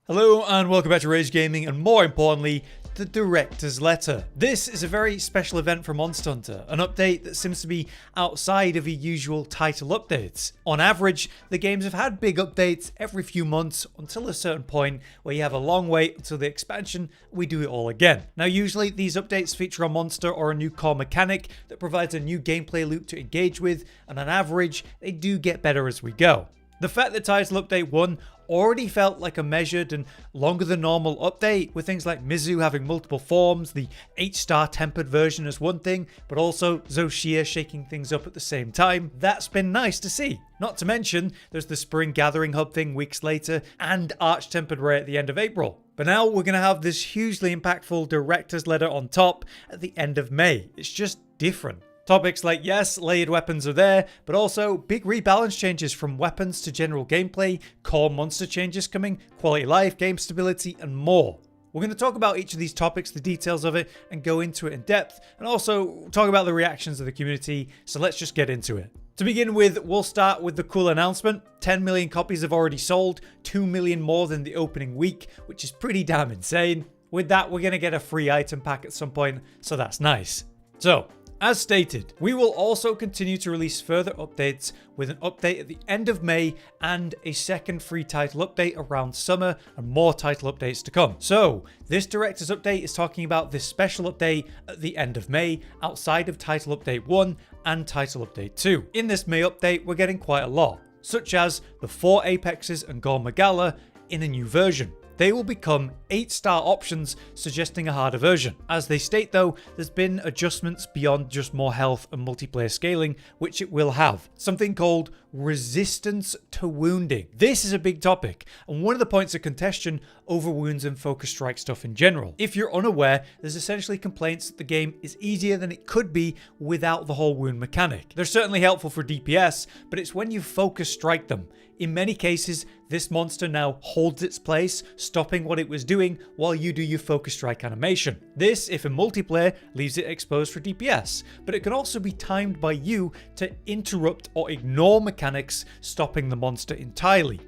Hello and welcome back to Rage Gaming, and more importantly, the Director's Letter. This is a very special event for Monster Hunter, an update that seems to be outside of your usual title updates. On average, the games have had big updates every few months until a certain point where you have a long wait until the expansion, we do it all again. Now usually these updates feature a monster or a new core mechanic that provides a new gameplay loop to engage with, and on average, they do get better as we go. The fact that Title Update 1 already felt like a measured and longer than normal update, with things like Mizu having multiple forms, the 8-star tempered version as one thing, but also Shia shaking things up at the same time, that's been nice to see. Not to mention, there's the Spring Gathering Hub thing weeks later, and Arch Tempered Ray at the end of April. But now we're going to have this hugely impactful Director's Letter on top at the end of May. It's just different. Topics like, yes, layered weapons are there, but also big rebalance changes from weapons to general gameplay, core monster changes coming, quality life, game stability, and more. We're going to talk about each of these topics, the details of it, and go into it in depth, and also talk about the reactions of the community, so let's just get into it. To begin with, we'll start with the cool announcement. 10 million copies have already sold, 2 million more than the opening week, which is pretty damn insane. With that, we're going to get a free item pack at some point, so that's nice. So, as stated, we will also continue to release further updates with an update at the end of May and a second free title update around summer, and more title updates to come. So this Director's Update is talking about this special update at the end of May outside of Title Update 1 and Title Update 2. In this May update, we're getting quite a lot, such as the 4 Apexes and Gore Magala in a new version. They will become 8-star options, suggesting a harder version. As they state though, there's been adjustments beyond just more health and multiplayer scaling, which it will have. Something called resistance to wounding. This is a big topic, and one of the points of contention over wounds and focus strike stuff in general. If you're unaware, there's essentially complaints that the game is easier than it could be without the whole wound mechanic. They're certainly helpful for DPS, but it's when you focus strike them. In many cases, this monster now holds its place, stopping what it was doing while you do your focus strike animation. This, if in multiplayer, leaves it exposed for DPS, but it can also be timed by you to interrupt or ignore mechanics, stopping the monster entirely.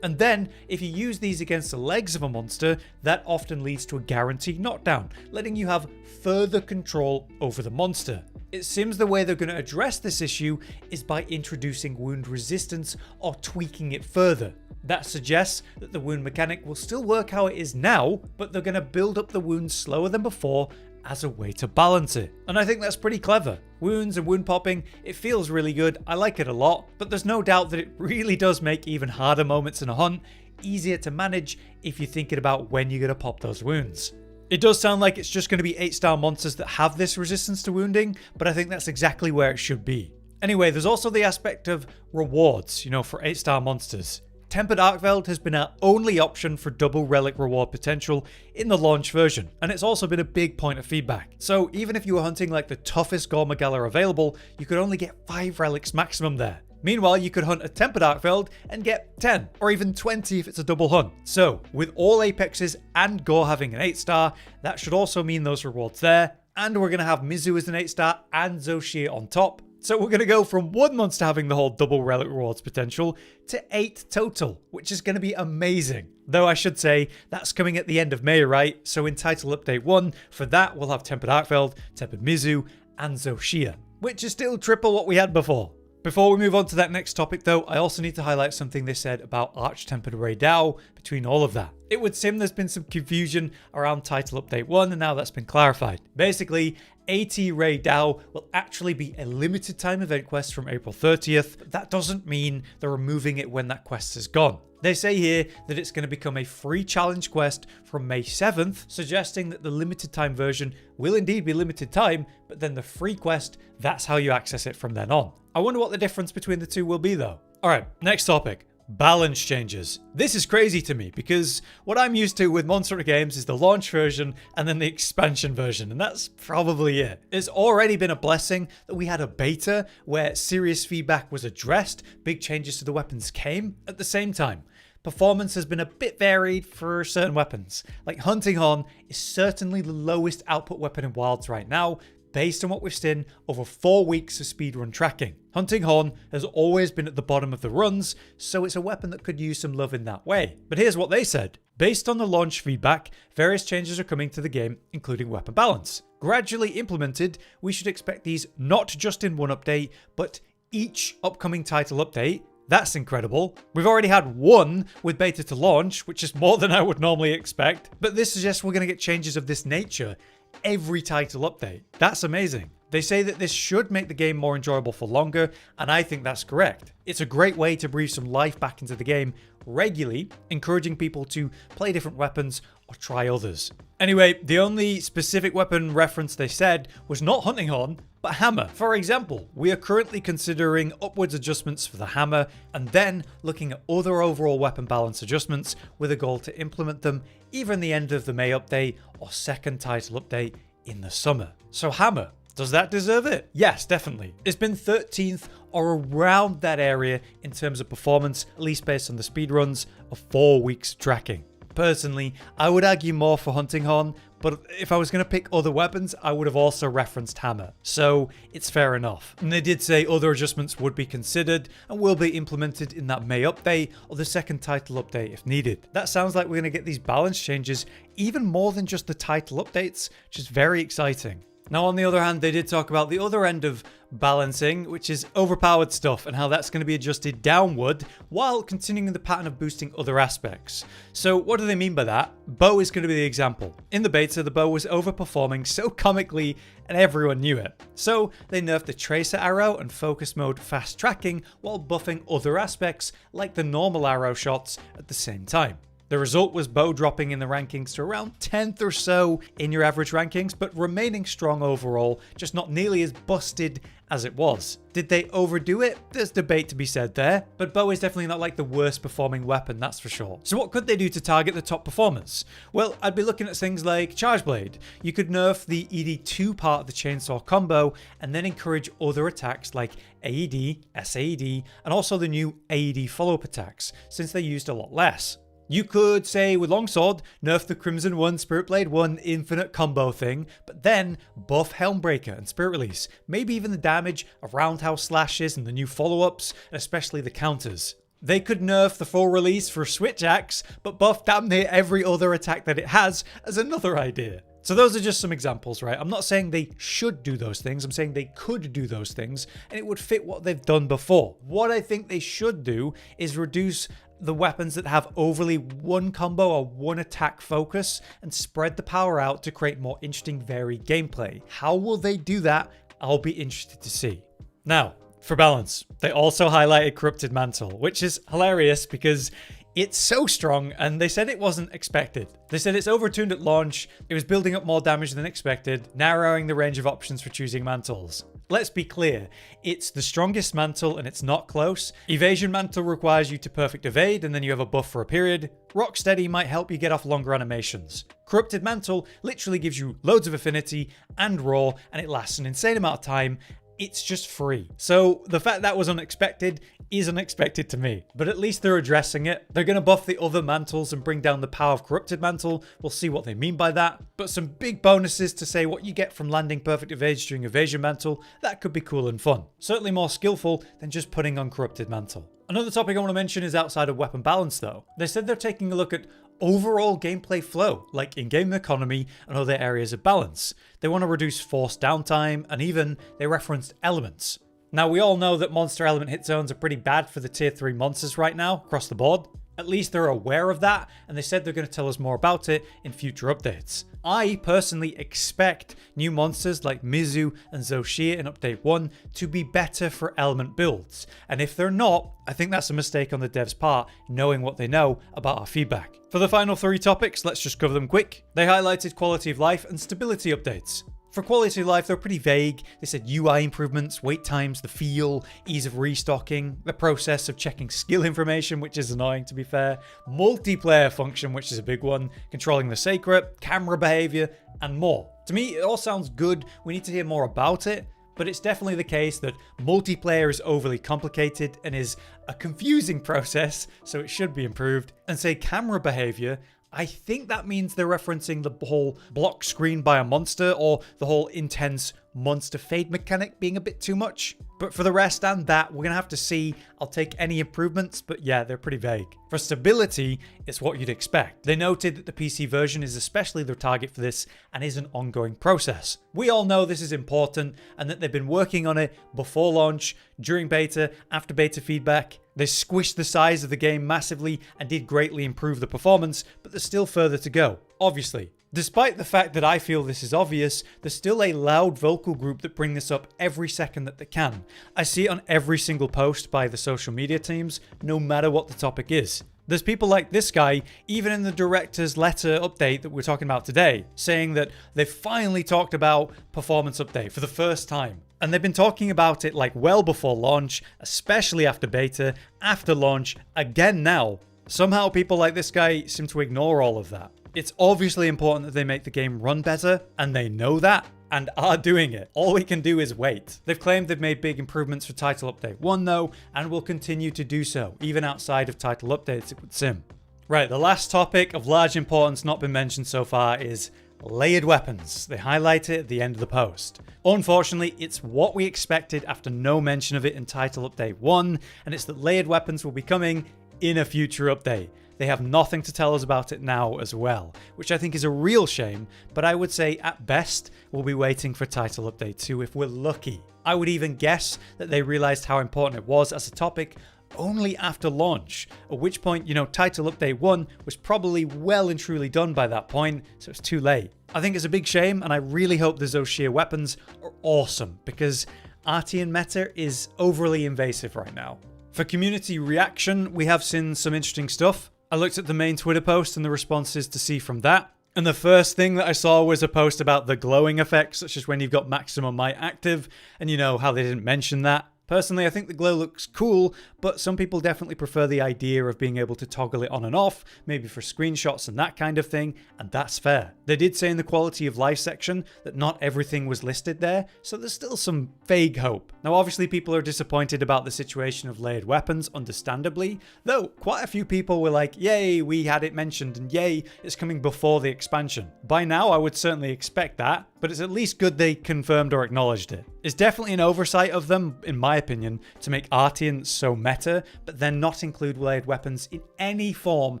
And then, if you use these against the legs of a monster, that often leads to a guaranteed knockdown, letting you have further control over the monster. It seems the way they're going to address this issue is by introducing wound resistance or tweaking it further. That suggests that the wound mechanic will still work how it is now, but they're going to build up the wounds slower than before as a way to balance it. And I think that's pretty clever. Wounds and wound popping, it feels really good, I like it a lot, but there's no doubt that it really does make even harder moments in a hunt easier to manage if you're thinking about when you're going to pop those wounds. It does sound like it's just going to be 8-star monsters that have this resistance to wounding, but I think that's exactly where it should be. Anyway, there's also the aspect of rewards, for 8-star monsters. Tempered Arkveld has been our only option for double relic reward potential in the launch version, and it's also been a big point of feedback. So even if you were hunting like the toughest Gore Magala available, you could only get 5 relics maximum there. Meanwhile, you could hunt a Tempered Arkveld and get 10, or even 20 if it's a double hunt. So, with all Apexes and Gore having an 8-star, that should also mean those rewards there, and we're going to have Mizu as an 8-star and Shia on top. So we're going to go from 1 monster having the whole double relic rewards potential to 8 total, which is going to be amazing. Though I should say, that's coming at the end of May, right? So in Title Update 1, for that we'll have Tempered Arkveld, Tempered Mizu, and Shia, which is still triple what we had before. Before we move on to that next topic though, I also need to highlight something they said about Arch Tempered Ray Dao between all of that. It would seem there's been some confusion around Title Update 1, and now that's been clarified. Basically, AT Ray Dao will actually be a limited time event quest from April 30th, but that doesn't mean they're removing it when that quest is gone. They say here that it's going to become a free challenge quest from May 7th, suggesting that the limited time version will indeed be limited time, but then the free quest, that's how you access it from then on. I wonder what the difference between the two will be though. Alright, next topic. Balance changes. This is crazy to me because what I'm used to with Monster Hunter games is the launch version and then the expansion version, and that's probably it. It's already been a blessing that we had a beta where serious feedback was addressed, big changes to the weapons came at the same time. Performance has been a bit varied for certain weapons. Like Hunting Horn is certainly the lowest output weapon in Wilds right now, based on what we've seen over 4 weeks of speedrun tracking. Hunting Horn has always been at the bottom of the runs, so it's a weapon that could use some love in that way. But here's what they said. Based on the launch feedback, various changes are coming to the game, including weapon balance. Gradually implemented, we should expect these not just in one update, but each upcoming title update. That's incredible. We've already had one with beta to launch, which is more than I would normally expect, but this suggests we're going to get changes of this nature every title update. That's amazing. They say that this should make the game more enjoyable for longer, and I think that's correct. It's a great way to breathe some life back into the game regularly, encouraging people to play different weapons or try others. Anyway, the only specific weapon reference they said was not Hunting Horn, but hammer. For example, we are currently considering upwards adjustments for the hammer and then looking at other overall weapon balance adjustments with a goal to implement them either in the end of the May update or second title update in the summer. So hammer, does that deserve it? Yes, definitely. It's been 13th or around that area in terms of performance, at least based on the speedruns of 4 weeks of tracking. Personally, I would argue more for Hunting Horn, but if I was going to pick other weapons, I would have also referenced hammer. So it's fair enough. And they did say other adjustments would be considered and will be implemented in that May update or the second title update if needed. That sounds like we're going to get these balance changes even more than just the title updates, which is very exciting. Now, on the other hand, they did talk about the other end of balancing, which is overpowered stuff and how that's going to be adjusted downward while continuing the pattern of boosting other aspects. So what do they mean by that? Bow is going to be the example. In the beta, the bow was overperforming so comically and everyone knew it. So they nerfed the tracer arrow and focus mode fast tracking while buffing other aspects like the normal arrow shots at the same time. The result was bow dropping in the rankings to around 10th or so in your average rankings, but remaining strong overall, just not nearly as busted as it was. Did they overdo it? There's debate to be said there, but bow is definitely not like the worst performing weapon, that's for sure. So what could they do to target the top performers? Well, I'd be looking at things like Charge Blade. You could nerf the ED2 part of the chainsaw combo and then encourage other attacks like AED, SAED, and also the new AED follow-up attacks, since they used a lot less. You could say with Longsword, nerf the Crimson 1, Spirit Blade 1 infinite combo thing, but then buff Helmbreaker and Spirit Release, maybe even the damage of roundhouse slashes and the new follow-ups, and especially the counters. They could nerf the full release for Switch Axe, but buff damn near every other attack that it has as another idea. So those are just some examples, right? I'm not saying they should do those things, I'm saying they could do those things, and it would fit what they've done before. What I think they should do is reduce the weapons that have overly one combo or one attack focus and spread the power out to create more interesting varied gameplay. How will they do that? I'll be interested to see. Now, for balance, they also highlighted Corrupted Mantle, which is hilarious because it's so strong and they said it wasn't expected. They said it's overtuned at launch, it was building up more damage than expected, narrowing the range of options for choosing mantles. Let's be clear, it's the strongest mantle and it's not close. Evasion Mantle requires you to perfect evade and then you have a buff for a period. Rocksteady might help you get off longer animations. Corrupted Mantle literally gives you loads of affinity and raw and it lasts an insane amount of time. It's just free. So the fact that was unexpected is unexpected to me, but at least they're addressing it. They're going to buff the other mantles and bring down the power of Corrupted Mantle. We'll see what they mean by that, but some big bonuses to say what you get from landing perfect evades during Evasion Mantle. That could be cool and fun. Certainly more skillful than just putting on Corrupted Mantle. Another topic I want to mention is outside of weapon balance though. They said they're taking a look at overall gameplay flow, like in-game economy and other areas of balance. They want to reduce forced downtime, and even they referenced elements. Now, we all know that monster element hit zones are pretty bad for the tier 3 monsters right now, across the board. At least they're aware of that, and they said they're going to tell us more about it in future updates. I personally expect new monsters like Mizu and Shia in Update 1 to be better for element builds, and if they're not, I think that's a mistake on the devs' part, knowing what they know about our feedback. For the final 3 topics, let's just cover them quick. They highlighted quality of life and stability updates. For quality of life, they're pretty vague. They said UI improvements, wait times, the feel, ease of restocking, the process of checking skill information, which is annoying to be fair, multiplayer function, which is a big one, controlling the seikret, camera behavior, and more. To me, it all sounds good. We need to hear more about it, but it's definitely the case that multiplayer is overly complicated and is a confusing process, so it should be improved. And say camera behavior, I think that means they're referencing the whole block screen by a monster or the whole intense monster fade mechanic being a bit too much. But for the rest and that, we're going to have to see. I'll take any improvements, but yeah, they're pretty vague. For stability, it's what you'd expect. They noted that the PC version is especially the target for this and is an ongoing process. We all know this is important and that they've been working on it before launch, during beta, after beta feedback. They squished the size of the game massively and did greatly improve the performance, but there's still further to go, obviously. Despite the fact that I feel this is obvious, there's still a loud vocal group that bring this up every second that they can. I see it on every single post by the social media teams, no matter what the topic is. There's people like this guy, even in the director's letter update that we're talking about today, saying that they've finally talked about performance update for the first time. And they've been talking about it like well before launch, especially after beta, after launch, again now. Somehow people like this guy seem to ignore all of that. It's obviously important that they make the game run better, and they know that, and are doing it. All we can do is wait. They've claimed they've made big improvements for Title Update 1 though, and will continue to do so, even outside of title updates, it would seem. Right, the last topic of large importance not been mentioned so far is layered weapons. They highlight it at the end of the post. Unfortunately, it's what we expected after no mention of it in Title Update 1, and it's that layered weapons will be coming in a future update. They have nothing to tell us about it now as well, which I think is a real shame, but I would say at best we'll be waiting for Title Update 2 if we're lucky. I would even guess that they realized how important it was as a topic only after launch, at which point, Title Update 1 was probably well and truly done by that point, so it's too late. I think it's a big shame, and I really hope the Shia weapons are awesome, because Artian meta is overly invasive right now. For community reaction, we have seen some interesting stuff. I looked at the main Twitter post and the responses to see from that. And the first thing that I saw was a post about the glowing effect, such as when you've got maximum might active, and you know how they didn't mention that. Personally, I think the glow looks cool, but some people definitely prefer the idea of being able to toggle it on and off, maybe for screenshots and that kind of thing, and that's fair. They did say in the quality of life section that not everything was listed there, so there's still some vague hope. Now obviously people are disappointed about the situation of layered weapons, understandably, though quite a few people were like, yay, we had it mentioned, and yay, it's coming before the expansion. By now I would certainly expect that, but it's at least good they confirmed or acknowledged it. It's definitely an oversight of them, in my opinion, to make Artian so meta, but then not include layered weapons in any form,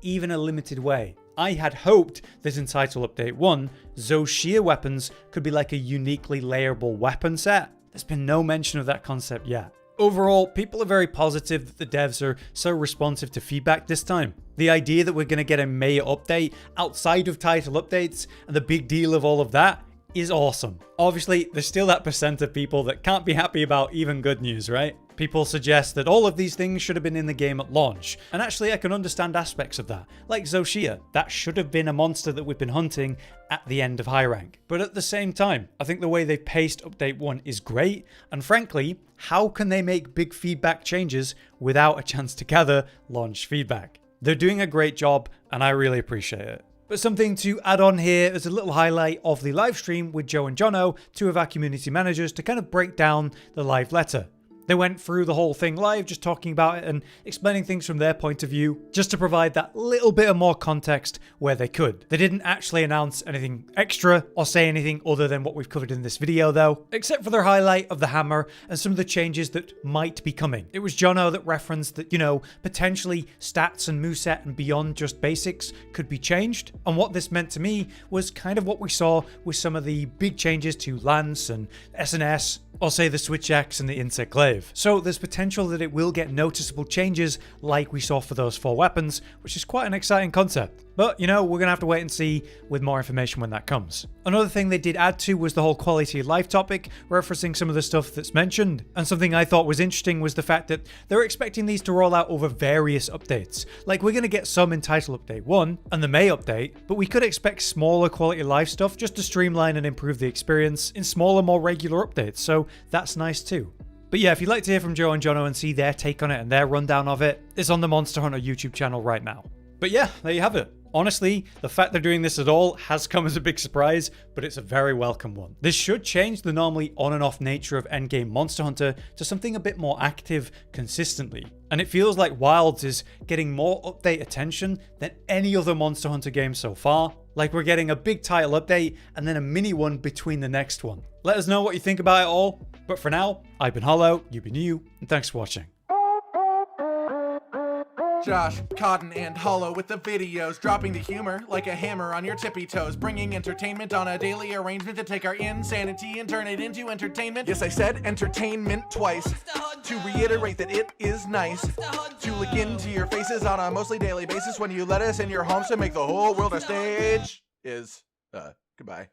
even a limited way. I had hoped that in Title Update 1, Shia weapons could be like a uniquely layerable weapon set. There's been no mention of that concept yet. Overall, people are very positive that the devs are so responsive to feedback this time. The idea that we're going to get a May update outside of title updates and the big deal of all of that is awesome. Obviously, there's still that percent of people that can't be happy about even good news, right? People suggest that all of these things should have been in the game at launch, and actually I can understand aspects of that. Like Shia, that should have been a monster that we've been hunting at the end of high rank. But at the same time, I think the way they paced Update 1 is great, and frankly, how can they make big feedback changes without a chance to gather launch feedback? They're doing a great job, and I really appreciate it. But something to add on here is a little highlight of the live stream with Joe and Jono, two of our community managers, to kind of break down the live letter. They went through the whole thing live, just talking about it and explaining things from their point of view, just to provide that little bit of more context where they could. They didn't actually announce anything extra or say anything other than what we've covered in this video though, except for their highlight of the hammer and some of the changes that might be coming. It was Jono that referenced that, potentially stats and moveset and beyond just basics could be changed. And what this meant to me was kind of what we saw with some of the big changes to Lance and SNS, or say the Switch X and the Insect Glaive. So there's potential that it will get noticeable changes like we saw for those 4 weapons, which is quite an exciting concept. But, we're going to have to wait and see with more information when that comes. Another thing they did add to was the whole quality of life topic, referencing some of the stuff that's mentioned. And something I thought was interesting was the fact that they're expecting these to roll out over various updates. Like, we're going to get some in Title Update 1 and the May update, but we could expect smaller quality of life stuff just to streamline and improve the experience in smaller, more regular updates. So that's nice too. But yeah, if you'd like to hear from Joe and Jono and see their take on it and their rundown of it, it's on the Monster Hunter YouTube channel right now. But yeah, there you have it. Honestly, the fact they're doing this at all has come as a big surprise, but it's a very welcome one. This should change the normally on and off nature of endgame Monster Hunter to something a bit more active consistently. And it feels like Wilds is getting more update attention than any other Monster Hunter game so far. Like we're getting a big title update and then a mini one between the next one. Let us know what you think about it all. But for now, I've been Hollow, you've been you, and thanks for watching. Josh, Cotton, and Hollow with the videos, dropping the humor like a hammer on your tippy toes, bringing entertainment on a daily arrangement to take our insanity and turn it into entertainment. Yes, I said entertainment twice, to reiterate that it is nice to look into your faces on a mostly daily basis when you let us in your homes to make the whole world a stage. Goodbye.